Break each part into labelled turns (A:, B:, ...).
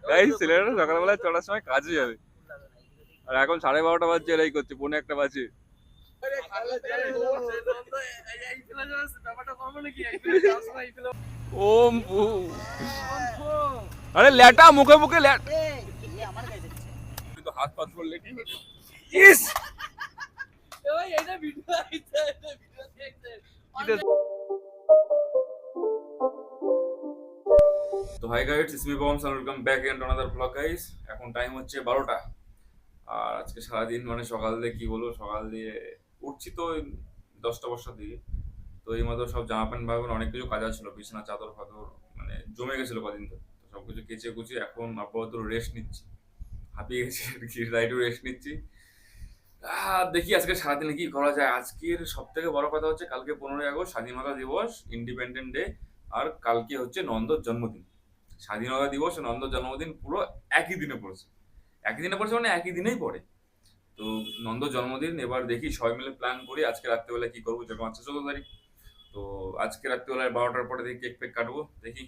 A: Guys ছেলেরা সকালবেলা 6টার সময় কাজে যাবে, আর এখন 12:30 বাজছে, এরাই করছে, 1:45 বাজে। ওম ফু। আরে ল্যাটা মুখে মুখে ল্যাট, তো হাত পাত করলে কি ইস ভাই এটা ভিডিও আইছে, এটা ভিডিও দেখতে। তো hi guys, it's me Boms and welcome back and another blog guys. এখন টাইম হচ্ছে 12টা, আর আজকে সারাদিন মানে সকাল দিয়ে কি বলবো, সকাল দিয়ে উঠছি তো 10টা দিকে। তো এই মতো সব জামা প্যান্ট ভাবেন অনেক কিছু কাজ ছিল, বিছানা চাদর ফাদর মানে জমে গেছিল কদিন ধরে, তো সবকিছু কেচে কুচে এখন আপাতত রেস্ট নিচ্ছি, হাঁপিয়ে গেছি আর কি, তাই একটু রেস্ট নিচ্ছি। দেখি আজকে সারাদিনে কি করা যায়। আজকের সব থেকে বড় কথা হচ্ছে কালকে 15ই আগস্ট স্বাধীনতা দিবস, ইন্ডিপেন্ডেন্ট ডে, আর কালকে হচ্ছে নন্দর জন্মদিন। স্বাধীনতা দিবস ও নন্দর জন্মদিন পুরো একই দিনে পড়েছে, একই দিনে পড়েছে মানে একই দিনেই পড়ে। তো নন্দর জন্মদিন, এবার দেখি সবাই মিলে প্ল্যান করি আজকে রাত্রেবেলা কি করবো, যখন আছে 14 তারিখ। তো আজকে রাত্রেবেলায় 12টার পরে দেখি কেক ফেক কাটবো, দেখি।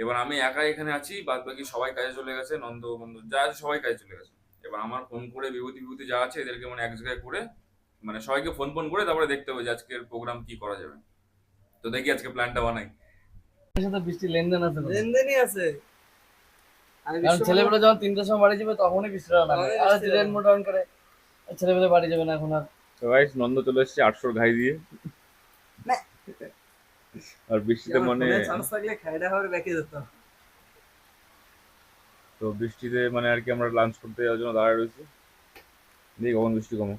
A: এবার আমি একাই এখানে আছি, বাদ বাকি সবাই কাজে চলে গেছে, নন্দ বন্ধু যা আছে সবাই কাজে চলে গেছে। এবার আমার ফোন করে বিভূতি বিভূতি যা আছে এদেরকে মানে এক জায়গায় করে, মানে সবাইকে ফোন ফোন করে তারপরে দেখতে হবে যে আজকের প্রোগ্রাম কি করা যাবে। তো দেখি আজকে প্ল্যানটা বানাই।
B: এর সাথে বৃষ্টি লেনদেন আছে না?
C: লেনদেনই আছে।
B: কারণ ছেলেপেলে যখন 3টার সময় বাড়ি যাবে তখনই বৃষ্টিটা নামে, আর ট্রেন মোড অন করে ছেলেপেলে বাড়ি যাবে না এখন আর।
A: তো গাইস নন্দ চলে এসেছে 800 ঘাই দিয়ে, আর বৃষ্টিতে মানে
C: চান্স থাকলে খাইডা হবে ব্যাকে যেত।
A: তো বৃষ্টিতে মানে আর কি আমরা লাঞ্চ করতে যাওয়ার জন্য দাঁড়ায় রয়েছি, দেখি কখন বৃষ্টি কমে।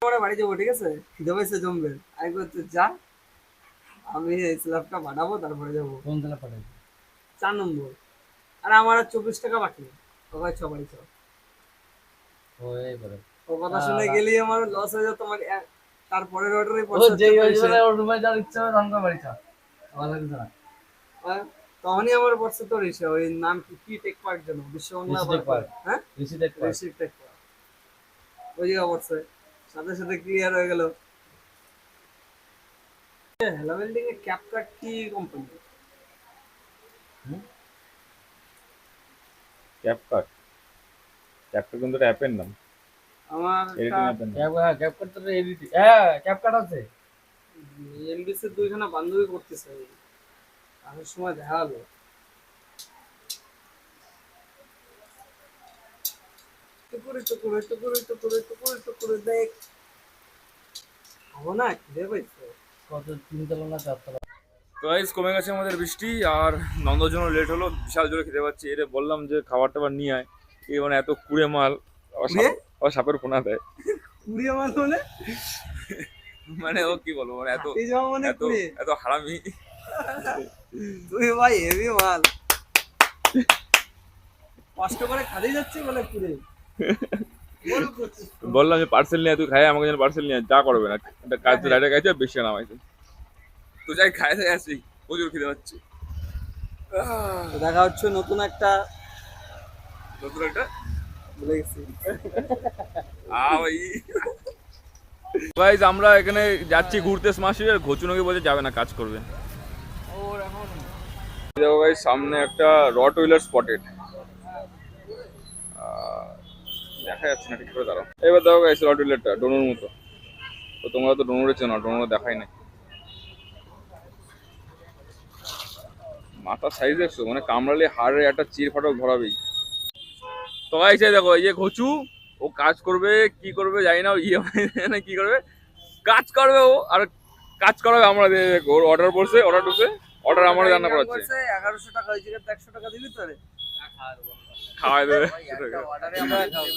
C: পরে বাড়ি যাবো, ঠিক আছে? খিদে পাইছে জমবে। আগে করতে যা, আমি এই স্ল্যাবটা বানাবো তারপরে যাবো।
B: কোন জেলা পাঠাই?
C: 4 নম্বর। আর আমার আর 24 টাকা বাকি। সবাই সবাই সব
B: ওই করে
C: ও কথা শুনে গেলেই আমার লস হয়ে যেত। আমার তারপরের অর্ডারই
B: ও যেই ওই জেলায় ওর রুমে যাওয়ার ইচ্ছা হবে তখন বাড়ি চল, আমার লাগে না।
C: তখনই আমার পড়ছে তোর এসে ওই নাম কি টেক পার্ক যেন, বিশ্ব বাংলা পার্ক। হ্যাঁ,
B: ঋষি টেক পার্ক।
C: ঋষি টেক পার্ক ওই জায়গা পড়ছে, সাথে সাথে ক্লিয়ার হয়ে গেল। হেলা বিল্ডিং এ ক্যাপকাট কি কোম্পানি?
A: ক্যাপকাট, ক্যাপকাট কিন্তু একটা অ্যাপের নাম,
C: আমার
A: এডিটিং অ্যাপের নাম।
B: ক্যাপকাট তো এডিট, হ্যাঁ ক্যাপকাট আছে।
C: এমবিসি দুইখানা বান্ধবী করতেছে, আসার সময় দেখা হলো। টুকুরে দেখ হবো না, খিদে পাইছে।
B: কত 3 তলা না 4 তলা?
A: তো গাইস কমে গেছে আমাদের বৃষ্টি, আর নন্দর জন্য লেট হলো, বিশাল জোরে খেতে পাচ্ছি। এরে বললাম যে খাবার টাবার নিয়ে আয়, এই মানে এত কুড়ে মাল, আবার সাপের ফোনা দেয়।
C: কুড়িয়ে মাল মানে?
A: মানে ও কি বলবো, মানে এত
C: হাতি যাওয়া মানে
A: এত
C: কুড়িয়ে?
A: এত হারামি।
C: তুই ভাই হেভি মাল, কষ্ট করে খালি যাচ্ছি বলে কুড়িয়ে।
A: বললাম যে পার্সেল নিয়ে তুই খাই, আমাকে যেন পার্সেল নিয়ে যা করবে না, একটা কাজ রাইডে গেছে বেশি নামাইছে। তো যাই খাই যাই আসি, প্রচুর খেতে পাচ্ছি।
C: দেখা হচ্ছে নতুন একটা,
A: নতুন একটা
C: ভুলে গেছি।
A: গাইস আমরা এখানে যাচ্ছি ঘুরতে স্মার্ট, আর ঘোচুনকে বলছে যাবে না, কাজ করবে।
C: ওর এখন
A: দেখো গাইস সামনে একটা রট হুইলার স্পটেড, দেখা যাচ্ছে না ঠিক করে, দাঁড়াও। এবার দেখো গাইস রট হুইলারটা ডোনুর মতো, তো তোমরা তো ডোনুরে চেনো, ডোনুরে দেখাই নাই। মাথা সাইজ দেখছো, মানে কামড়ালে হাড়ে একটা চির ফাটক ধরাবেই। তো গাইস এই দেখো, এই যে ঘোচু, ও কাজ করবে কি করবে জানি না, ইএমআই কি করবে, কাজ করবে ও, আর কাজ করাবে আমরা। ওর অর্ডার পড়ছে, অর্ডার ঢুকছে, অর্ডার আমরা রান্না করাচ্ছে।
C: 1100 টাকা, ওই জায়গাতে 100 টাকা দিবি তোরে
A: খাওয়াই দেবে।
C: অর্ডারে আমরা খাবো।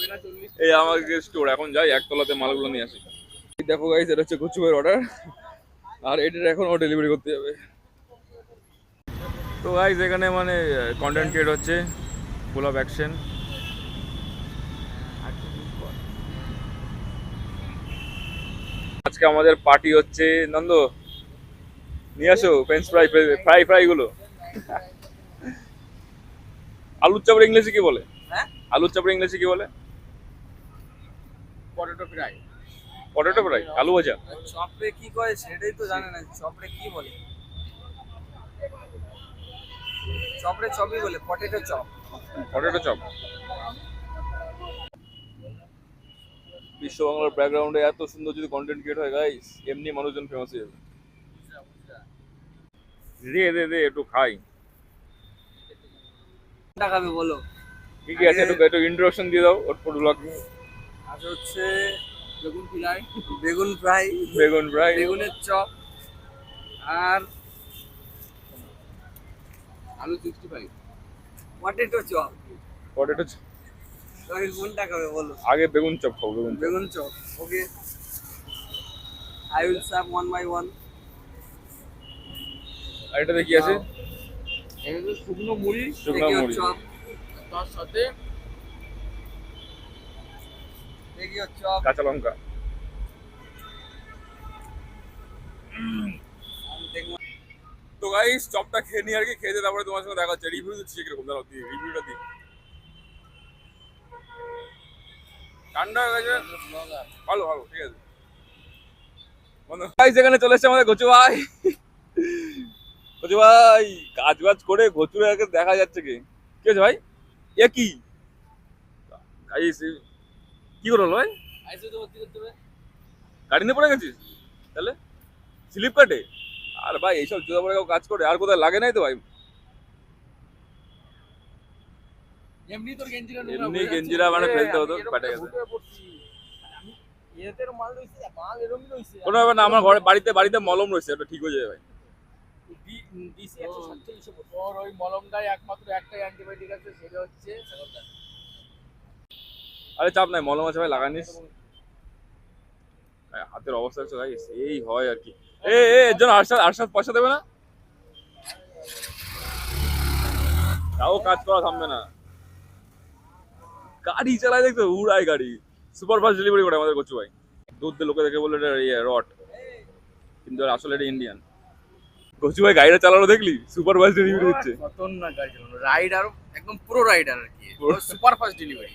A: এই আমাকে স্টোর, এখন যাই একতলাতে মালগুলো নিয়ে আসি। এই দেখো গাইস এটা হচ্ছে ঘুচুয়ের অর্ডার, আর এটার এখন ও ডেলিভারি করতে যাবে। তো গাইস এখানে মানে কন্টেন্ট ক্রিয়েট হচ্ছে, ফুল অফ অ্যাকশন। আজকে আমাদের পার্টি হচ্ছে, নন্দ নিয়ে আসো ফ্রেঞ্চ ফ্রাই গুলো। আলুর চাপের ইংলিশে কি বলে?
C: হ্যাঁ,
A: আলুর চাপের ইংলিশে কি বলে?
C: Potato fry.
A: পটেটো ফ্রাই, আলু ভাজা।
C: চপরে কি কয় সেটাই তো জানে না, চপরে কি বলে? চপরে চপই বলে, পটেটো চপ।
A: Potato chop. বিশ্ব বাংলার ব্যাকগ্রাউন্ডে এত সুন্দর যদি কন্টেন্ট ক্রিয়েট হয় গাইস, এমনি মানুষজন ফেমাস হয়ে যাবে। দে দে দে একটু খাই।
C: কোনটা খাবে বলো?
A: কি কি আছে একটু একটু ইন্ট্রোডাকশন দিয়ে দাও ওর ফুড ব্লগ।
C: আজ হচ্ছে বেগুন ফ্রাই, বেগুন ফ্রাই,
A: বেগুন ফ্রাই,
C: বেগুনের চপ আর
B: আলু 65।
C: Potato chop.
A: Potato chop.
C: তুমি কোনটা খাবে বলো?
A: আগে বেগুন চপ খাও, বেগুন চপ।
C: বেগুন chop. Okay, I will serve one by one.
A: আর এটাতে কি আছে?
B: এগুলো শুকনো মুড়ি,
A: শুকনো মুড়ি,
C: চপ,
B: তার সাথে
C: এগিয়ে চপ।
A: কাঁচা লঙ্কা।
C: দেখবো
A: তো গাইস চপটা খেয়ে নিয়ে আর কি, খেয়ে দিয়ে তারপরে তোমার সঙ্গে দেখা হচ্ছে। রিভিউ দিচ্ছি কিরকম, দাঁড়াও দিয়ে রিভিউটা দিই। ঠান্ডা হয়ে গেছে, ভালো ভালো, ঠিক আছে। গাইস এখানে চলে এসেছে আমাদের ঘচু ভাই। ঘচু ভাই কাজ বাজ করে ঘচুর আগে দেখা যাচ্ছে কি কি হয়েছে ভাই? এ কি গাইস কি করলো ভাই?
B: আইসে তো ভর্তি করতে হবে।
A: গাড়ি নিয়ে পড়ে গেছিস তাহলে? স্লিপ কাটে? আর ভাই এইসব জুতা পরে কেউ কাজ করে আর কোথায় লাগে নাই তো ভাই?
B: এমনি তোর গেঞ্জিরা
A: এমনি গেঞ্জিরা মানে ফেলতে হতো, কাটে গেছে।
B: এদের মাল রইছে, মাল এরকমই রইছে।
A: কোনো ব্যাপার না, আমার ঘরে বাড়িতে বাড়িতে মলম রয়েছে, ওটা ঠিক হয়ে যাবে ভাই।
B: ডিসি 147 তোর ওই মলমটাই একমাত্র একটাই অ্যান্টিবায়োটিক আছে, সেটা হচ্ছে সেকন্ডার।
A: আরে চাপ নাই, মলম আছে ভাই, লাগানিস। হাতের অবস্থা হচ্ছে ভাই এই হয় আর কি। এর জন্য আরশাদ আরশাদ পয়সা দেবে না, তাও কাজ করা থামবে না। গাড়ি চালায় দেখতো, উড়ায় গাড়ি। সুপার ফাস্ট ডেলিভারি করে আমাদের কচু ভাই। দুধ দিয়ে লোকে দেখে বললো এটা রট, কিন্তু আসলে এটা ইন্ডিয়ান। কচু ভাই গাড়িটা চালানো দেখলি, সুপার ফাস্ট ডেলিভারি দিচ্ছে।
B: খতরনাক গাড়ি চালানো, রাইডার একদম পুরো রাইডার আর কি, সুপার ফাস্ট ডেলিভারি।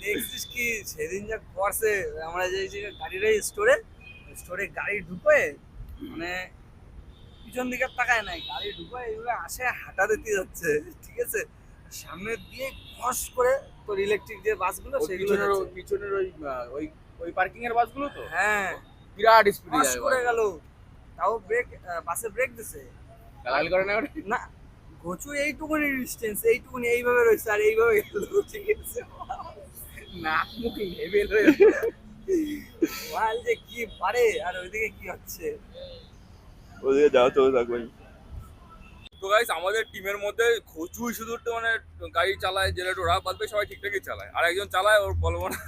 C: দেখছিস কি সেদিন যা করছে, আমরা যে গাড়িটাই স্টোরে স্টোরে গাড়ি ঢুকে মানে পিছন দিকে তাকায় নাই, গাড়ি ঢুকে এইভাবে আসে হাঁটা দিতে যাচ্ছে, ঠিক আছে, সামনে দিয়ে খস করে তোর ইলেকট্রিক যে বাসগুলো সেগুলো যাচ্ছে।
B: পিছনের ওই ওই ওই পার্কিং এর বাসগুলো তো
C: হ্যাঁ
B: বিরাট স্পিডে
C: খস
B: যায়,
C: করে গেল, তাও ব্রেক, বাসে ব্রেক দিছে
B: গালাগালি করে না ওটা?
C: না। ঘচু এইটুকুনি ডিস্টেন্স, এইটুকুনি এইভাবে রয়েছে আর এইভাবে গেল, ঠিক আছে।
B: নাক মুখ লেভেল হয়ে
C: মাল যে কি পারে আর ওইদিকে কি হচ্ছে।
A: ওদিকে যাও চলে থাকবে। তো গাইস আমাদের টিমের মধ্যে খচুই শুধু একটু মানে গাড়ি চালায়, যেটা একটু রাফ, বাদবে সবাই ঠিকঠাকই চালায়। আর একজন চালায়, ওর বলবো না।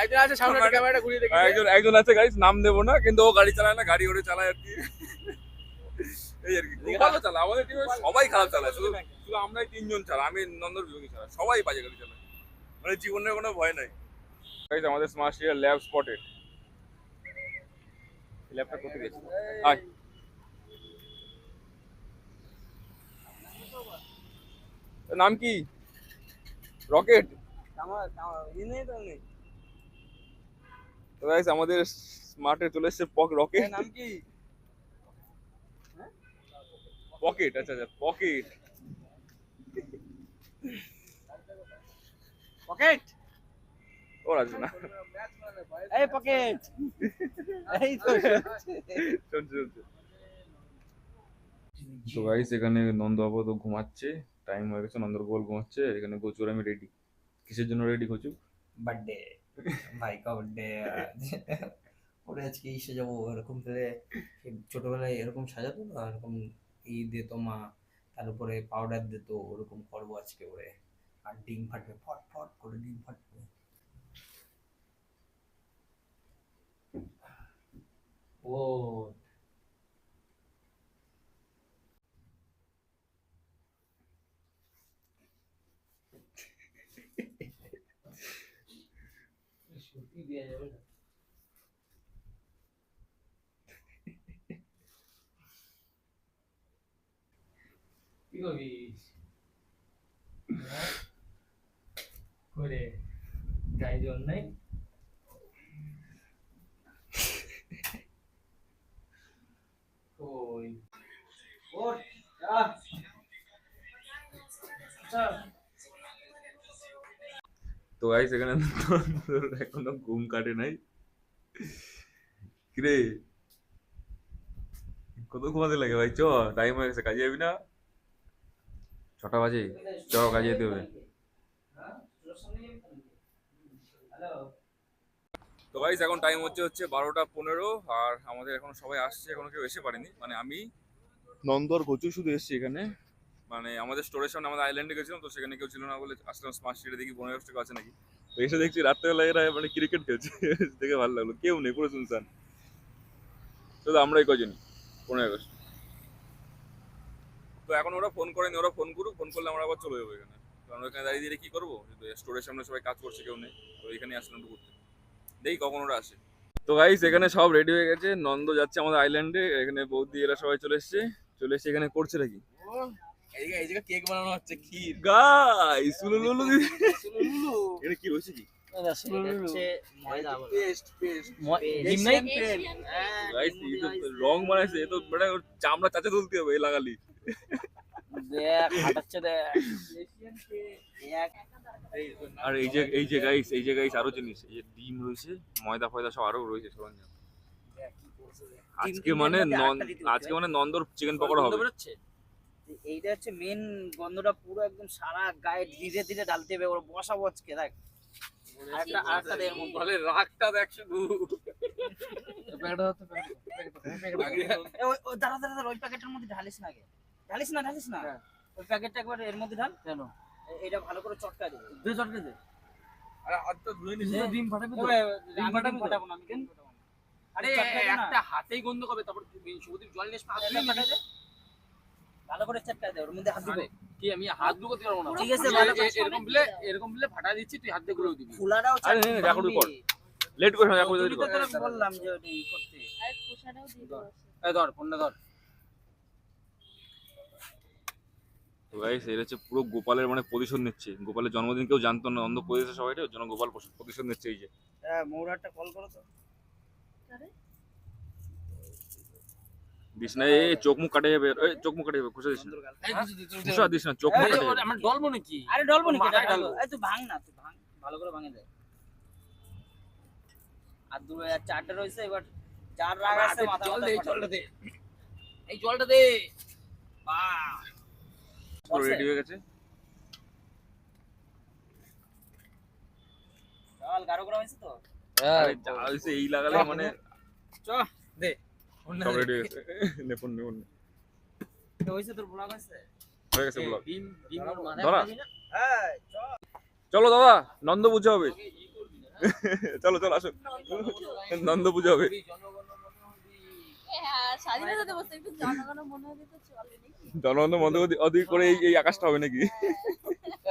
B: একজন আছে সামনে ক্যামেরাটা ঘুরিয়ে দেখি।
A: একজন আছে গাইস, নাম দেবো না, কিন্তু ও গাড়ি চালায় না, গাড়ি ওরে চালায় আর কি। এই আর কি, খুব ভালো চালায় আমাদের টিমে, সবাই খারাপ চালায়, শুধু শুধু আমরাই তিনজন চালাই, আমি নন্দর বিভাগী চালাই, সবাই বাজে গাড়ি চালায়, মানে জীবনের কোনো ভয় নাই। গাইস আমাদের স্মার্ট সিটির ল্যাব স্পটেড। ল্যাবটা কোথায় গেছে? হাই, নাম কি? রকেট।
C: আমার নেই তো নেই।
A: তো গাইস আমাদের স্মার্টে চলে এসেছে রকেট।
C: নাম কি?
A: পকেট, আচ্ছা আচ্ছা পকেট।
C: পকেট,
A: ওর আসবে না,
C: এই পকেট, এই তো
A: শুনছে শুনছে। তো গাইস এখানে নন্দ আপাতত ঘুমাচ্ছে, টাইম হয়ে গেছে, নন্দর গোল ঘুমাচ্ছে, এখানে গোচুর আমি রেডি। কিসের জন্য রেডি গোচু?
D: বার্থডে, ভাই কা বার্থডে। ওরে আজকে ইসে যাবো, এরকম করে ছোটবেলায় এরকম সাজাতো না, এরকম ই দিত মা, তার উপরে পাউডার দিত, ওরকম করবো আজকে ওরে। আর ডিম ফাটবে, ফট ফট করে ডিম ফাটবে। ও সত্যি দেওয়া যাবে না। কি করিস করে গায়ে জল নাই? ওই ওঠ,
A: তো গাইস এখানে নন্দর এখনো ঘুম কাটে নাই। কিরে কত ঘুমাতে লাগে ভাই? চ টাইম হয়ে গেছে, কাজে যাবি না? 6টা বাজে, চ কাজে যেতে হবে। তো গাইস এখন টাইম হচ্ছে 12টা 15, আর আমাদের এখন সবাই আসছে, এখনো কেউ এসে পারেনি। মানে আমি নন্দর ঘচু শুধু এসছি এখানে। মানে আমাদের স্টোরের সামনে আমাদের আইল্যান্ডে গেছিলাম, তো সেখানে কেউ ছিল না বলে আসলাম স্মার্ট স্ট্রিটে, দেখি 15 আছে নাকি। তো এসে দেখছি রাত্রেবেলা এরা মানে ক্রিকেট খেলছে। দেখে ভালো লাগলো, কেউ নেই, পুরো শুনশান। শুধু আমরাই কজন 15 আগস্ট। তো এখন ওরা ফোন করেনি, ওরা ফোন করুক, ফোন করলে আমরা আবার চলে যাবো এখানে। কারণ এখানে দাঁড়িয়ে দিয়ে কি করবো, স্টোরের সামনে সবাই কাজ করছে, কেউ নেই। তো এখানে আসলাম একটু ঘুরতে, দেখি কখন ওরা আসে। তো গাইস এখানে সব রেডি হয়ে গেছে, নন্দ যাচ্ছে আমাদের আইল্যান্ডে। এখানে বৌদি এরা সবাই চলে এসছে এখানে করছে নাকি
B: এই জায়গায় কেক বানানো হচ্ছে, ক্ষীর।
A: গাইস সুলুলুলু এটা কি হয়েছে কি গাইস? রং বানাইছে, এ তো মানে ওর চামড়া চাচা তুলতে হবে এই লাগালি। আর এই যে গাইস আরো জিনিস, এই যে ডিম রয়েছে, ময়দা ফয়দা সব আরো রয়েছে সরঞ্জাম। আজকে মানে নন্দর চিকেন পকোড়া হবে।
C: এইটা হচ্ছে মেন গন্ধটা, পুরো একদম সারা গায়ে ধীরে ধীরে ঢালতে হবে। ওর বসাবো আজকে, দেখ আরেকটা দেখ
B: বলে রাগটা দেখ শুধু।
C: দাঁড়া দাঁড়া দাঁড়া, ওই প্যাকেটের মধ্যে ঢালিস না আগে, ঢালিস না ওই প্যাকেটটা একবার এর মধ্যে ঢাল। কেন? এটা ভালো করে চটকা দে, চটকা দে।
B: আরে হাত তো ধুয়ে নিস, ডিম ফাটাবি তো।
C: ডিম ফাটাবো না আমি, কেন?
B: আরে একটা হাতেই গন্ধ করবে, তারপর শুভদীপ জল নিস, হাত ধুয়ে
C: ফাটাই দে, ভালো করে চটকা দে, ওর মধ্যে হাত দিবি।
B: কি আমি হাত ধুতে পারবো না?
C: ঠিক আছে, ভালো করে
B: এরকম বলে ফাটা দিচ্ছি, তুই হাত দিয়ে গুলো দিবি।
C: ফুলাটাও
A: আরে নে, দেখো একটু কর। লেট করে দেখো
C: তুই তো তোরা বললাম যে ওটা ই করতে।
E: আর খোসাটাও দিয়ে দাও।
B: এই ধর ফোনটা ধর।
A: তো গাইস এটা হচ্ছে পুরো গোপালের মানে প্রতিশোধ নিচ্ছে। গোপালের জন্মদিন কেউ জানতো না, অন্ধ প্রদেশে সবাই, ওর জন্য গোপাল প্রতিশোধ নিচ্ছে। এই যে
C: হ্যাঁ, মৌরাটা কল করো তো।
E: আরে
A: দিস না, এই চোখ মুখ কাটে যাবে, এই চোখ মুখ কাটে যাবে, খুশা দিস না, খুশা দিস না, চোখ মুখ কাটে যাবে।
B: আমার ডলবো নাকি?
C: আরে ডলবো নাকি?
B: মাথায় ঢালবো।
C: এই তুই ভাঙ না, তুই ভাঙ, ভালো করে ভাঙে দে। আর দু আর চারটে রয়েছে, এবার যার রাগ আছে মাথা
B: জল
C: মাথা
B: দে,
C: ফাটাবে।
B: জলটা দে, এই জলটা দে। বাহ,
A: পুরো রেডি হয়ে গেছে।
C: চল, গাঢ় করা হয়েছে তো।
A: আরে যা হইছে এই লাগালে মানে
B: চ দে।
A: সব রেডি হয়ে গেছে। নে ফোন নে,
C: তো হয়েছে, তোর ব্লগ আছে।
A: হয়ে গেছে ব্লগ।
B: ডিম ডিম ওর মাথায়
A: ধরা।
B: ফাটাবি না?
C: হ্যাঁ, চল।
A: চলো দাদা, নন্দ পুজো হবে। চলো চলো আসো, নন্দ পুজো হবে।
E: হ্যাঁ, স্বাধীনতা দিবস একটু জনগণ মনে হলে তো চলে নাকি?
A: জনগণ মন্দ অধিক করে এই আকাশটা হবে নাকি?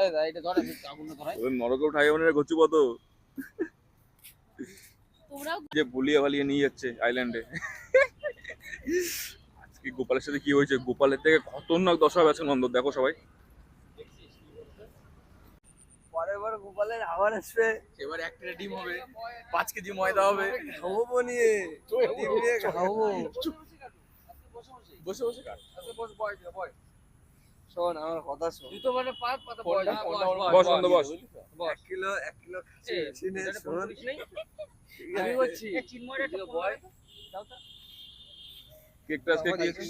B: এই দা, এটা ধর, আমি আগুন ধরাই।
A: নরকে উঠাই মানে ঘুচু কত
E: তোমরাও
A: যে বুলিয়ে ভালিয়ে নিয়ে যাচ্ছে আইল্যান্ডে। আজকে গোপালের সাথে কি হয়েছে, গোপালের থেকে খতরনাক দশা হবে আজকে নন্দ, দেখো সবাই।
C: পরের বার গোপালের আবার আসবে।
B: এবার একটা ডিম হবে, 5 কেজি ময়দা হবে।
C: খাবো নিয়ে, ডিম নিয়ে খাবো।
B: বসে বসে কাট। আচ্ছা বস, বয়।
C: শোন, আমার কথা শোন।
B: তুই তো মানে পাত পাতা বয়।
A: বস নন্দ বস।
C: 1 কিলো খাসি বেশি নে, শোন।
B: আমি বলছি
C: চিন্ময়টা একটু
B: বয়।
C: দাও তো।
A: কেকটা আজকে কি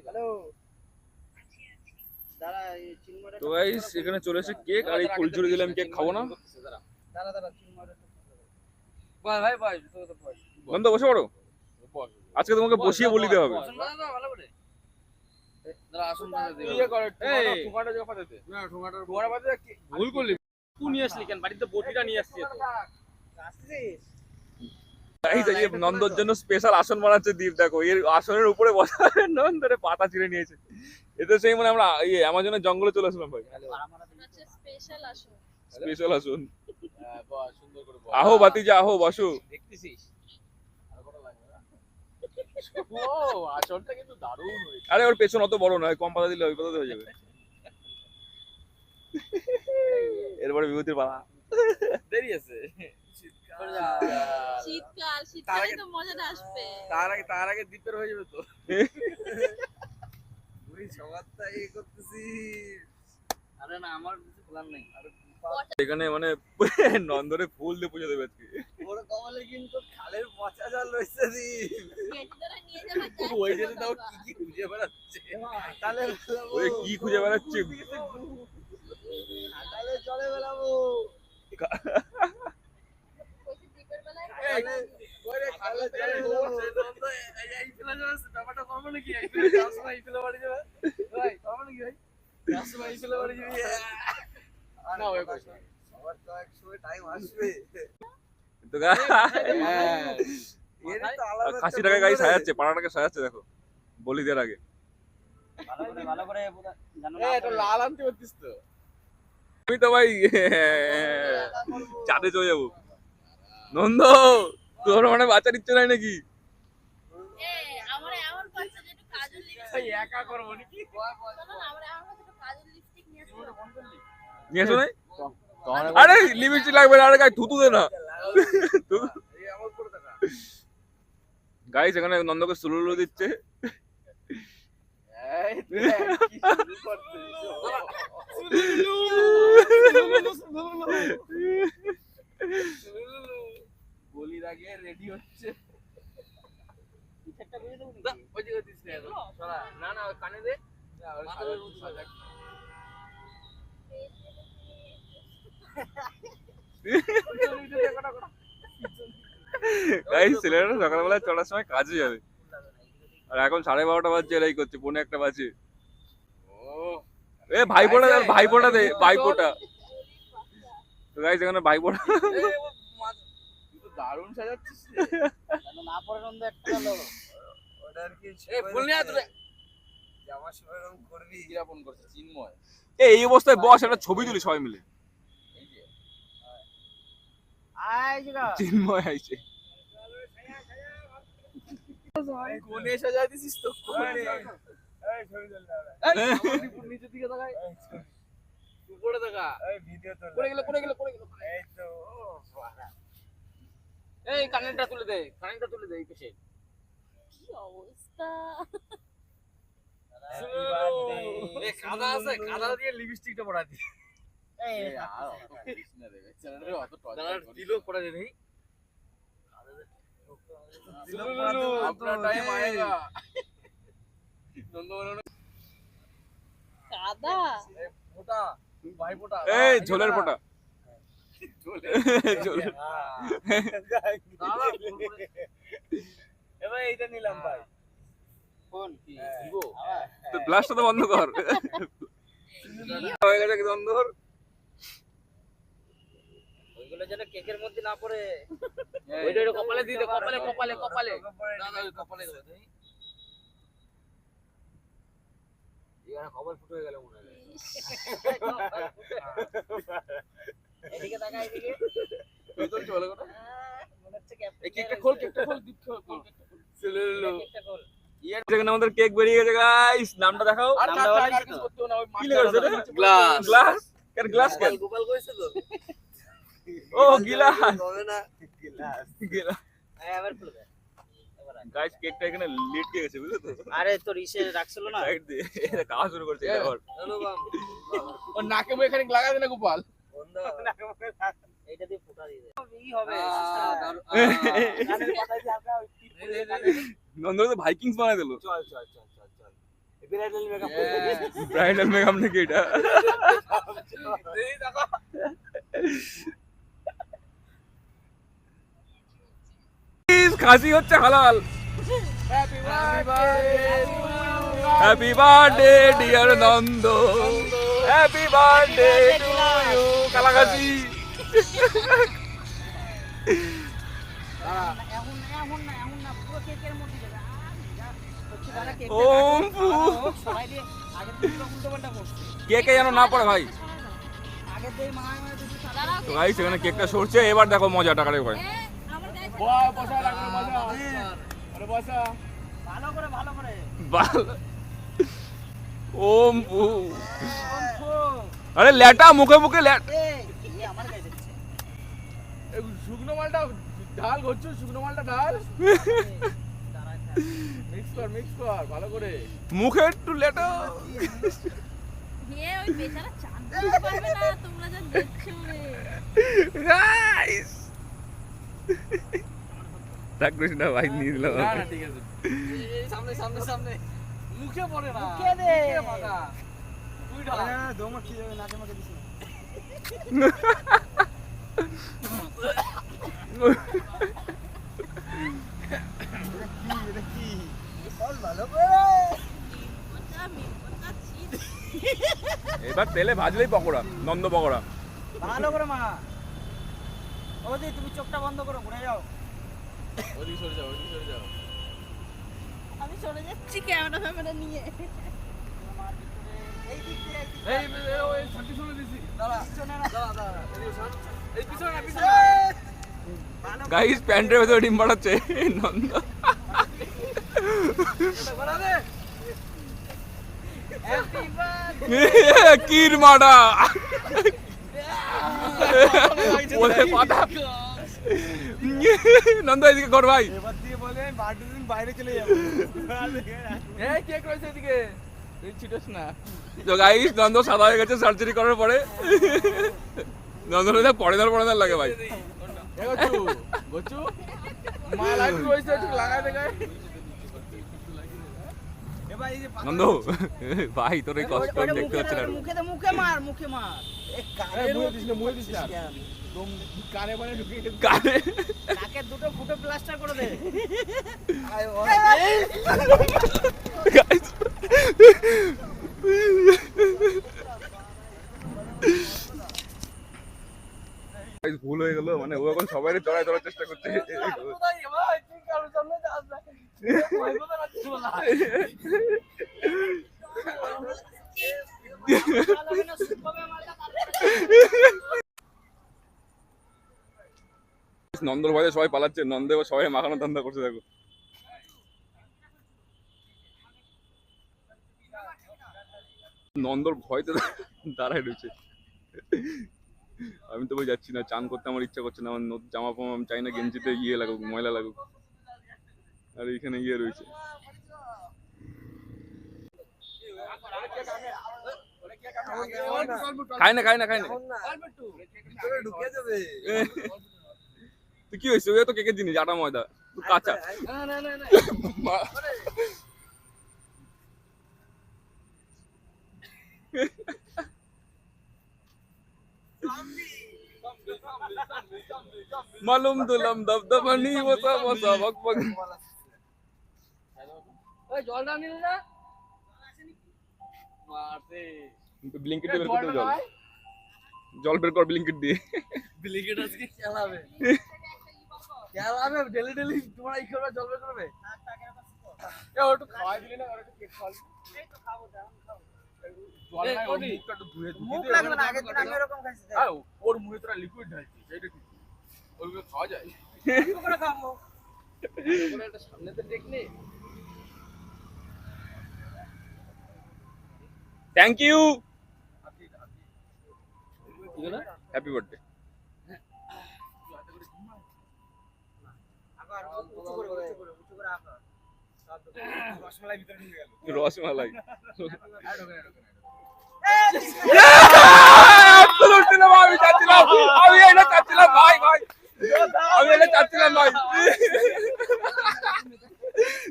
C: হ্যালো, দাঁড়া, এই চিন্ময়টা
A: তো গাইস এখানে চলে এসে কেক আর এই ফুলঝুরি দিলাম, কেক খাবো না।
C: দাঁড়া, চিন্ময়টা
B: বয় ভাই, বয় তুই তো বয়।
A: নন্দ বসে পড়ো, আজকে তোমাকে বসিয়ে বলিতে হবে।
B: ভালো করে। দাঁড়া, আসুন না দে।
F: ইয়ে করে
B: এই
F: ঠোঙাটা জায়গা পাঠাতে
B: না ঠোঙাটার
F: ঠোঙাটা পাঠাতে
B: ভুল করলি। তুই নিয়ে আসলি কেন? বাড়িতে বটিটা নিয়ে আসছি তো।
C: আসছিস?
A: গাইস এই যে নন্দর জন্য স্পেশাল আসন বানাচ্ছে দীপ, দেখো এর আসনের উপরে বসাবে নন্দরে পাতা চিড়ে নিয়েছে। এতে সেই মানে আমরা অ্যামাজনের জঙ্গলে চলে আসলাম ভাই,
E: হচ্ছে স্পেশাল আসো।
A: স্পেশাল আসন।
B: হ্যাঁ বাহ, সুন্দর করে বল।
A: আহো বাতিজা আহো, বসো।
B: দেখতেছিস? আর কত লাগবে না? ও আসলটা কিন্তু দারুণ হয়েছে।
A: আরে ওর পেছন অত বড় নয়, কম পাতা দিলে ওই পাতাতে হয়ে যাবে। এরপরে বিভূতির পালা।
B: দেরি আছে।
E: শীতকালে তো মজাটা আসবে।
F: তার আগে দ্বীপের হয়ে যাবে তো
C: ইয়ে করতেছিস?
B: আরে না আমার কিছু প্ল্যান নেই।
A: এখানে মানে নন্দরে ফুল দিয়ে পুজো দেবে আজকে।
C: ওর কপালে কিন্তু খালের পচা জল রয়েছে দি।
E: গেটিদারা নিয়ে যাবে যাচ্ছে
C: ওই জন্য তাও
E: বাবা।
C: কি খুঁজে বেড়াচ্ছে। তাহলে
A: ওই কি খুঁজে বেড়াচ্ছে?
C: তাহলে চলে বেড়াবো।
E: কইছে দ্বীপের বেলায়
C: ওরে খালে চলে বেড়াবো।
B: এই ফেলে যাবে ব্যাপারটা করবো নাকি? এই ফেলে যাওয়ার সময় এই ফেলে বাড়ি যাবে ভাই, করবো নাকি ভাই? যাওয়ার সময় এই ফেলে বাড়ি যাবি? না ওই কথা
C: আবার তো এক সময় টাইম আসবে।
A: তো guys,
C: এর তো আলাদা একটা
A: খাসিটাকে গাই সাজাচ্ছে, পাড়াটাকে সাজাচ্ছে দেখো বলি দেওয়ার আগে।
B: ভালো করে জানো
C: এ এটা লাল আনতে পারতিস তো।
A: আমি তো ভাই চাঁদে চলে যাবো। নন্দ তোর মানে বাচ্চা নিচ্ছে নাই নাকি?
E: এ আমরা এমন করছে যে একটু কাজল লিপস্টিক
C: এই একা করবো নাকি?
E: শোনো না আমরা এমন করছে একটু কাজল লিপস্টিক নিয়ে আসবো
A: নিয়ে আসো নাই? আরে লিপস্টিক লাগবে না, আরে গাই থুতু দে না।
C: এই আমার করে দেখা।
A: গাইস এখানে নন্দকে সুলুলু দিচ্ছে।
C: এই তুই কি শুরু করছিস? বলির আগে রেডি হচ্ছে।
B: পিঠেরটা বুঝে দেবো
C: না, ওই জায়গায় দিস না এখন। সরা। না না ওই কানে দে। না, ওই সাজা।
A: গাইস ছেলেরা সকালবেলা চড়ার সময় কাজে যাবে, আর এখন 12:30 বাজছে, এরাই করছে 1:45 বাজে। এ ভাইপোটা দে, ভাইপোটা দে, ভাইপোটা। তো গাইস এখানে ভাইপোটা।
C: তুই তো দারুণ সাজাচ্ছিস রে।
B: না পরে নন্দ একটা গেল।
C: ওটা আর কি
B: এ ফুল নিয়ে আয় তুই।
C: জামার সময় এরকম করবি।
B: কিরাপন করছে চিন্ময়।
A: এই অবস্থায় বস একটা ছবি তুলি সবাই মিলে।
B: আয় জিগা
A: চিন্ময় আইছে।
C: কোণে সাজাই দিছিস তো কোণে। এই ছবি তুল না।
B: নিচের দিকে তাকাই। উপরে তাকা।
C: এই ভিডিও তুল।
B: পড়ে গেল।
C: এই তো
B: এই কানেরটা তুলে দে এই পেছে।
E: কি অবস্থা
B: এই কাদা আছে, কাদা দিয়ে লিপস্টিকটা পড়া দি। এই
C: কৃষ্ণ রে বেচারা অত
B: দাদা
C: টর্চার
B: দিলো পড়া দে নেই।
C: अपना टाइम आएगा।
E: কাদা
B: ফোটা তুই ভাই ফোটা।
A: এই ঝোলের ফোঁটা। ঝোল।
C: এবার এইটা নিলাম ভাই।
B: কোন কি ভিভো?
A: তো ব্লাস্টটা তো বন্ধ কর। হয়ে গেছে কি বন্ধ কর।
B: ওইগুলো যেন কেকের মধ্যে না পড়ে। ওইটা কপালে দিয়ে দে, কপালে। দাদা ওই কপালে দাও দেই। এখানে কপাল ফুটো হয়ে গেল মনে হয়। এদিকে তাকা এদিকে।
C: তুই তো চলে গেল।
B: মনে হচ্ছে ক্যাপ্টেন।
C: এই কেকটা খোল দীপ খোল। চলো
B: কেকটা খোল।
A: এখানে আমাদের কেক বেরিয়ে গেছে গাইস, নামটা দেখাও।
C: আর
B: নামটা
C: কাট
B: বলা
C: আর কিছু করতে হবে না ওই
A: কি লেখা আছে রে?
B: গ্লাস।
A: গ্লাস কেন? গ্লাস কেন?
B: গোপাল কইছে তো।
A: ও গিলাস।
C: হবে না গ্লাস।
A: গিলাস।
B: আবার খুলে দে।
A: গাইস কেকটা এখানে লিটকে গেছে বুঝলে তো?
B: আরে তোর ইসে রাখছিল না।
A: সাইড দিয়ে এটা খাওয়া শুরু করছে এটা আবার।
B: হ্যালো বাম।
C: ওর নাকে মুখে খানিক লাগা দে না গোপাল।
B: বন্ধ। এইটা দিয়ে ফুটা দিয়ে দে। ই হবে।
A: নন্দন তো ভাইকিংস বানাই দিল।
C: চল ব্রাইডাল মেকআপ
A: ব্রাইডাল মেকআপ নাকি এটা?
C: এই দেখো
A: খাসি হচ্ছে হালাল।
C: Happy birthday
A: happy birthday dear Nanda, happy birthday to you. কালাকাসি।
B: এখন না পুরো কেকের মধ্যে যাবে।
A: ওম ফু।
B: সবাই দিয়ে আগে থেকে উল্টো পাল্টা করছে।
A: কেকে যেন না পড়ে ভাই।
B: আগে দিয়ে মায় দিতে
E: দাঁড়াও
A: তো গাইস এখানে কেকটা সরছে, এবার দেখো মজা টাকারে ভাই।
E: এ আমার গায়ে
C: বসা লাগবে মজা আরে বসা
B: ভালো করে
A: বাল। ওম ফু। আরে লেটা মুখে মুখে লেট।
B: এই আমার গায়ে দিচ্ছে।
C: এই শুকনো মালটা ঢাল করছো শুকনো মালটা ঢাল
B: দাঁড়ায় মিক্স কর ভালো করে।
A: মুখে একটু লেটো।
E: ওই বেচারা চান করতে পারবে না, তোমরা যা দেখছো রে।
A: গাইস রাগ করিস না ভাই, নিয়ে দিলাম।
B: না না ঠিক আছে। এই সামনে সামনে সামনে মুখে পড়ে না,
C: মুখে দে।
B: মুখে মাখা। তুই ঢাল।
C: দমা কি যাবে নাকে মাকে দিস না। এটা কি বল ভালো করে।
E: মিমপতা ছি।
A: এবার তেলে ভাজলেই পকোড়া, নন্দ পকোড়া।
C: ভালো করে মা। ওদি তুমি চোখটা বন্ধ করো, ঘুরে যাও।
B: ওদিকে সরে যাও, ওদিকে সরে যাও।
E: আমি চলে যাচ্ছি ক্যামেরা নিয়ে।
C: এই দিক দিয়ে
B: এই ওই ছাতি সরে দিছি।
C: দাঁড়া পিছনে না, দাঁড়া দাঁড়া।
B: এদিকে সর। এই পিছনে না, পিছনে।
A: গাইস প্যান্টের ভেতরে ডিম বাড়াচ্ছে নন্দ।
B: এটা করা দে।
C: Happy birthday.
A: কির মাডা ওরে পাতা। নন্দ এদিকে কর ভাই।
C: এবার দিয়ে বলে আমি বার্থডে দিন বাইরে চলে যাব।
B: এই কেক রয়েছে এদিকে। তুই ছিটস না।
A: তো গাইস নন্দ সাদা হয়ে গেছে সার্জারি করার পরে। নন্দনের পড়ে লাগে ভাই।
B: এ গচু, গচু। মা লাইট রয়েছে, একটু লাগাই দে গায়।
C: এবার এই যে
A: নন্দ ভাই তোর এই কষ্ট আমি দেখতে পাচ্ছি না।
C: মুখে দে, মুখে মার, মুখে মার। এই কানের
B: মুখে দিস না, মুখে দিস না। দম কানে মানে ঢুকিয়ে দে।
A: কানে
C: নাকে দুটো ফুটো প্লাস্টার করে দে।
A: গাইস গাইস ভুল হয়ে গেল, মানে ও এখন সবাই জড়ায় ধরার চেষ্টা করছে।
C: ভাই তুই কারোর সামনে যাস না। ভয় কথা রাখছিস না। ভালো না সুপাবে মারটা
A: নন্দর ভয়ে সবাই পালাচ্ছে, নন্দে সবাই মাখানো ধান্দা করছে দেখো। নন্দর ভয়তে দাঁড়ায় রয়েছে। আমি তো বই যাচ্ছি না, চান করতে আমার ইচ্ছা করছে না, আমার জামা ফামা আমি চাই না গেঞ্জিতে ইয়ে লাগুক, ময়লা লাগুক। আর এখানে ইয়ে রয়েছে। খাই না।
C: ঢুকে যাবে।
A: তুই কি হয়েছে, ওই তো কেকের জিনিস, আটা ময়দা তুই কাঁচা।
B: না না না না।
A: মালুম দুলম দবদবানি ওসা ওসা বকবক।
B: ওই জলটা নিলে না। মারতে।
A: ব্লিঙ্কিট বের করতে জল বের কর ব্লিঙ্কিট দিয়ে।
B: ব্লিঙ্কেট আজকে খেলাবে। খেলাবে ডেলি ডেলি তোমরা ই করবে, জলবে করবে। এ ওটা খাওয়াই দিলি না, ওটা কেক খাওয়ালি। এই তো খাবো দাও, খাবো। জল নাই, ওর মুখটা একটু ধুয়ে দিবি।
C: মুখ লাগবে না, আগে দিন আমি এরকম খাইছি।
B: ওর মুখে তোরা লিকুইড ঢালছিস, এইটা কি? ওগুলো খাওয়া যায়?
C: কি করে খাবো?
B: ওগুলো একটা সামনেতে টেকনিক।
A: থ্যাংক ইউ,
B: ঠিক না?
A: Happy birthday.
C: আবার উঁচু করে আবার। রসমালাই ভিতরে ঢুকে গেল।
A: রসমালাই আমি এটা চাচ্ছিলাম ভাই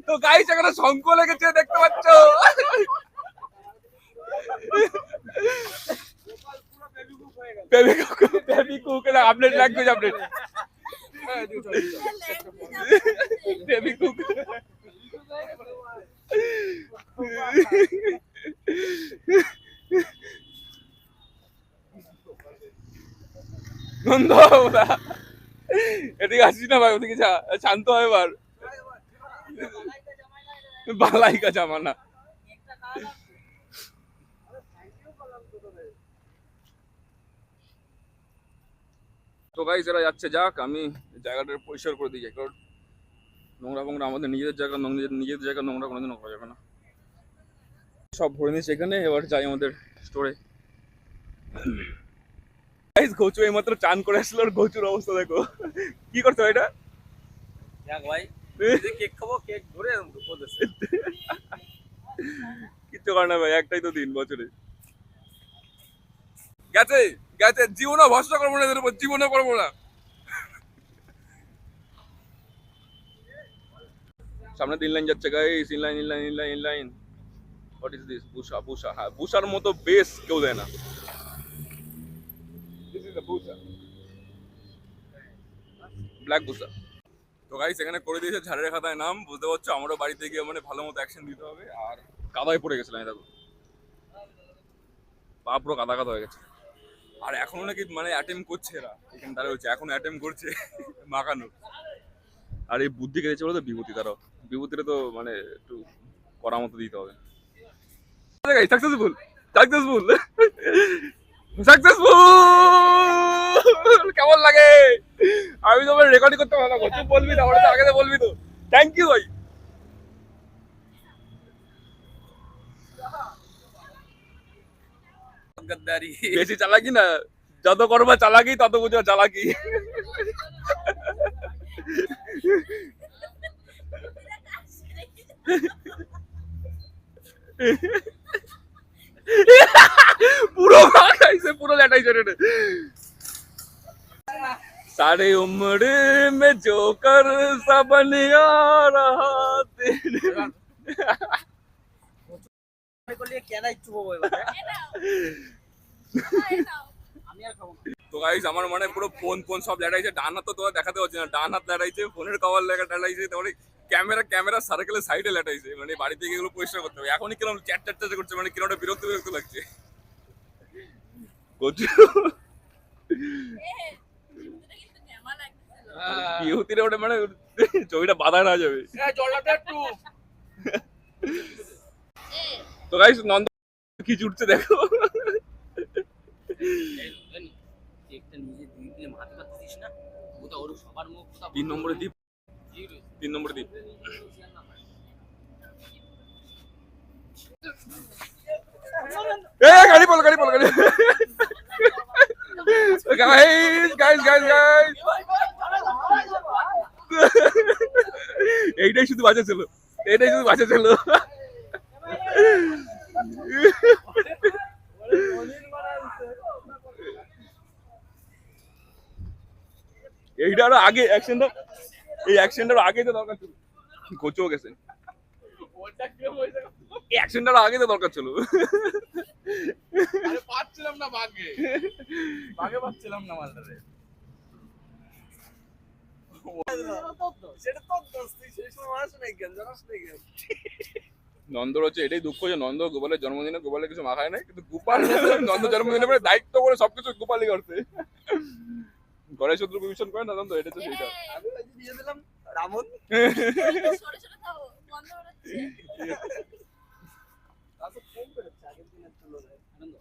A: তো গাইস এখানে শঙ্খ লেগেছে দেখতে পাচ্ছ। Baby cook update language update baby cook. Nanda এদিকে আসিস না ভাই, ওদিকে যা, শান্ত হয় এবার। বালাইকা জামানা। তো গাইস এরা যাচ্ছে, যাক আমি জায়গাটা পরিষ্কার করে দিই, কারণ নোংরা ফোংরা আমাদের নিজেদের জায়গা নোংরা কোনোদিনও করা যাবে না। সব ভরে নিয়েছে এখানে, এবার যাই আমাদের স্টোরে। গাইস ঘোচু এইমাত্র চান করে আসলো, আর ঘোচুর অবস্থা দেখো। কি করছো এটা?
C: দেখ ভাই
B: কেক খাবো, কেক ধরে বলেছে
A: কিচ্ছু করে না ভাই, একটাই তো দিন বছরে। গেছে গেছে, জীবনে ভরসা করবো না এদের উপর, জীবনে করবো না। সামনে 3 লাইন যাচ্ছে guys, inline. What is this? বুশা। হ্যাঁ, বুশার মতো বেস কেউ দেয় না। দিস ইজ দ্য বুশা, ব্ল্যাক বুশা। তো গাইস এখানে করে দিয়েছে ঝাড়ের খাতায় নাম, বুঝতে পারছো আমারও বাড়িতে গিয়ে মানে ভালো মতো অ্যাকশন দিতে হবে। আর কাদায় পড়ে গেছিলাম, দেখো পা পুরো কাদা কাদা হয়ে গেছে। আর এখনো নাকি মানে অ্যাটেম্প করছে এরা, এখানে তারা হচ্ছে এখনো অ্যাটেম্প করছে মাখানো। আর এই বুদ্ধি কেটেছে বলো তো বিভূতি, তারাও বিভূতিটা তো মানে একটু করা মতো দিতে হবে। সাকসেসফুল কেমন লাগে? আমি তো রেকর্ডিং করতে ভালো করছি, বলবি না ওটা আগে বলবি তো। থ্যাংক ইউ ভাই।
B: গদ্দারি।
A: বেশি চালাকি না, যত করবা চালাকি তত বুঝো চালাকি। পুরো খাইছে, পুরো লেটাইছে রে। सारे उम्र में जोकर सा बन आ रहा तेरे।
C: করলে কেন একটু বলবো এবার আমি আর খাবো না।
A: তো গাইস আমার মানে পুরো ফোন সব লেটাইছে, ডান হাত তো তোমার দেখাতে হচ্ছে না, ডান হাত লেটাইছে, ফোনের কভার লেটাইছে, তারপরে ক্যামেরা সার্কেলের সাইডে লেটাইছে। মানে বাড়িতে গিয়ে এগুলো পরিষ্কার করতে হবে। এখনই কিরকম চ্যাট করছে, মানে কিরকম বিরক্ত লাগছে। বিভূতিরা ওটা মানে ছবিটা বাধা না যাবে।
B: জলটা একটু
A: তো গাইস নন্দ কি জুটছে দেখো।
C: কেকটা নিজে দুই দিলে মাথা পাচ্ছিস না, ওটা ওর সবার মুখ
A: 3 নম্বরে দ্বীপ, 3 নম্বরে দ্বীপ। গাড়ি বল গাইস এইটাই শুধু বাঁচা ছিল। এইটা আরো আগে অ্যাকশনটার আগে তো দরকার ছিল। কোচও গেছে, এই অ্যাকশনটার আগে তো দরকার ছিল।
B: আরে পাচ্ছিলাম না বাগে পাচ্ছিলাম না মালটারে। সেটা তো দোস্ত, তুই সেই সময় মানুষ নেই কেন জানাস নেই কেন?
A: নন্দর হচ্ছে এটাই দুঃখ যে নন্দ গোপালের জন্মদিনে গোপালের কিছু মাখায় নাই, কিন্তু গোপাল নন্দ জন্মদিনে মানে দায়িত্ব করে সবকিছু গোপালই করছে। ঘরে শত্রু বিভীষণ করে না নন্দ, এটা তো সেইটা।
B: আমি দিয়ে দিলাম রামন। আচ্ছা ফোন করেছে আগের দিনের তুলনায় আনন্দ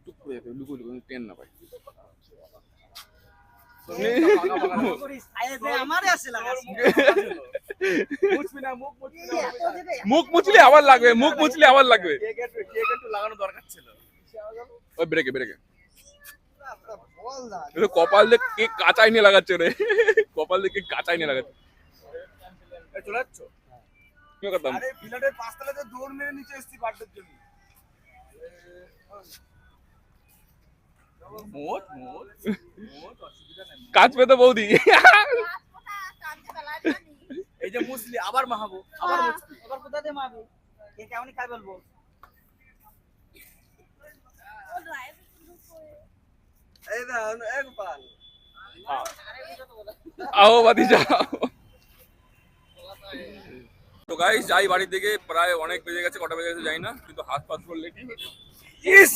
A: টুক করে যাবে, লুকো টেন না পাই।
C: আমারে আসে লাগাস
B: মুছবি না,
A: মুখ মুছলে আবার লাগবে।
B: কেক একটু লাগানো দরকার ছিল।
A: ওই ব্রেকে কপাল দিয়ে কেক কাঁচাই নিয়ে লাগাচ্ছে রে,
B: চলে যাচ্ছ?
A: কি করতাম?
B: আরে ফ্ল্যাটের 5 তলাতে দৌড় মেরে নিচে এসেছি বার্থডের জন্য। মোট অসুবিধা নেই।
A: কাজ পেতো বৌদি।
B: এই যে মুসলি আবার মাহাবো, আবার মুসলি।
C: এবার কোথা দিয়ে মারবি কে কেমন খাই বলবো
B: এই না এক পাল
A: आओ बादी जाओ। তো গাইস যাই বাড়ি থেকে, প্রায় অনেক বেজে গেছে, কটা বেজে গেছে জানি না, কিন্তু হাত পাত ধরে লেটি। ইস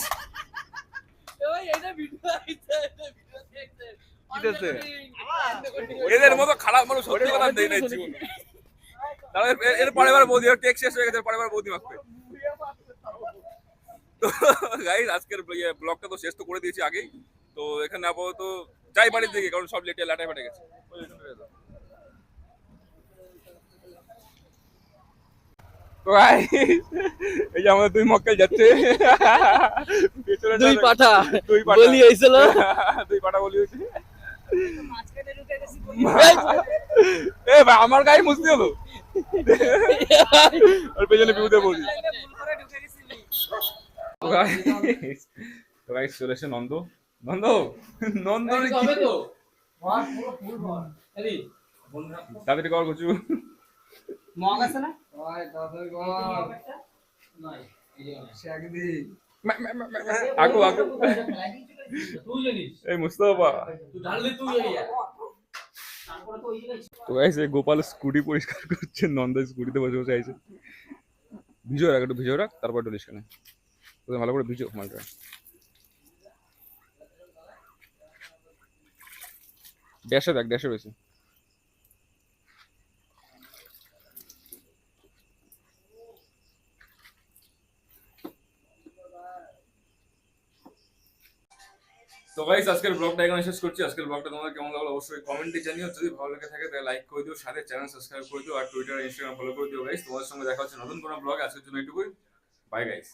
A: এদের মতো খারাপ মানুষ সত্যি কথা দেই নাই জীবনে। তাহলে এর পরের বার বৌদি কেক শেষ হয়ে গেছে, পরের বার বৌদি মাখবে। তো গাইস আজকের ব্লগটা তো শেষ তো করে দিয়েছি আগেই। তো এখানে আপাতত যাই বাড়ির দিকে, কারণ সব লাটাই ফেটে গেছে। তো এই যে আমাদের 2 মক্কেল যাচ্ছে,
B: দুই পাঠা বলি হইছিল।
A: 2 পাঠা বলি হয়েছে।
C: মাঝখানে ঢুকে গেছি
A: এ ভাই আমার গায়ে মুছতে হলো আর পেছনে বিউতে বলি
C: ভুল করে ঢুকে গেছি
A: তো গাইস চলে এসে নন্দ নন্দ নন্দ
B: হবে তো বল পুরো ফুল বল আরে
A: তাড়াতাড়ি কর কিছু
C: মগ আছে না
B: ওই দাদা গো নাই এই যে
C: শাকদি
A: আগু আগু
B: তুই জানিস
A: এই মুস্তাফা
B: তুই ঢাললি তুই এই
A: তো গাইস এই গোপাল স্কুটি পরিষ্কার করছে নন্দ স্কুটিতে বসে বসে আইছে ভিজো রাখ একটু ভিজো রাখ তারপর ডলিস কেন তো ভালো করে ভিজো মালটা ড্যাশে দেখ ড্যাশে বেশি তো গাইস আজকের ব্লগটা এখানে শেষ করছি আজকের ব্লগটা তোমাদের কেমন লাগলো অবশ্যই কমেন্টে জানিও যদি ভালো লেগে থাকে তাহলে লাইক করে দিও সাথে চ্যানেল সাবস্ক্রাইব করে দিও আর টুইটার ইনস্টাগ্রাম ফলো করে দিও গাইস তোমাদের সঙ্গে দেখা হচ্ছে নতুন কোনো ব্লগ আজকের জন্য এইটুকুই বাই গাইস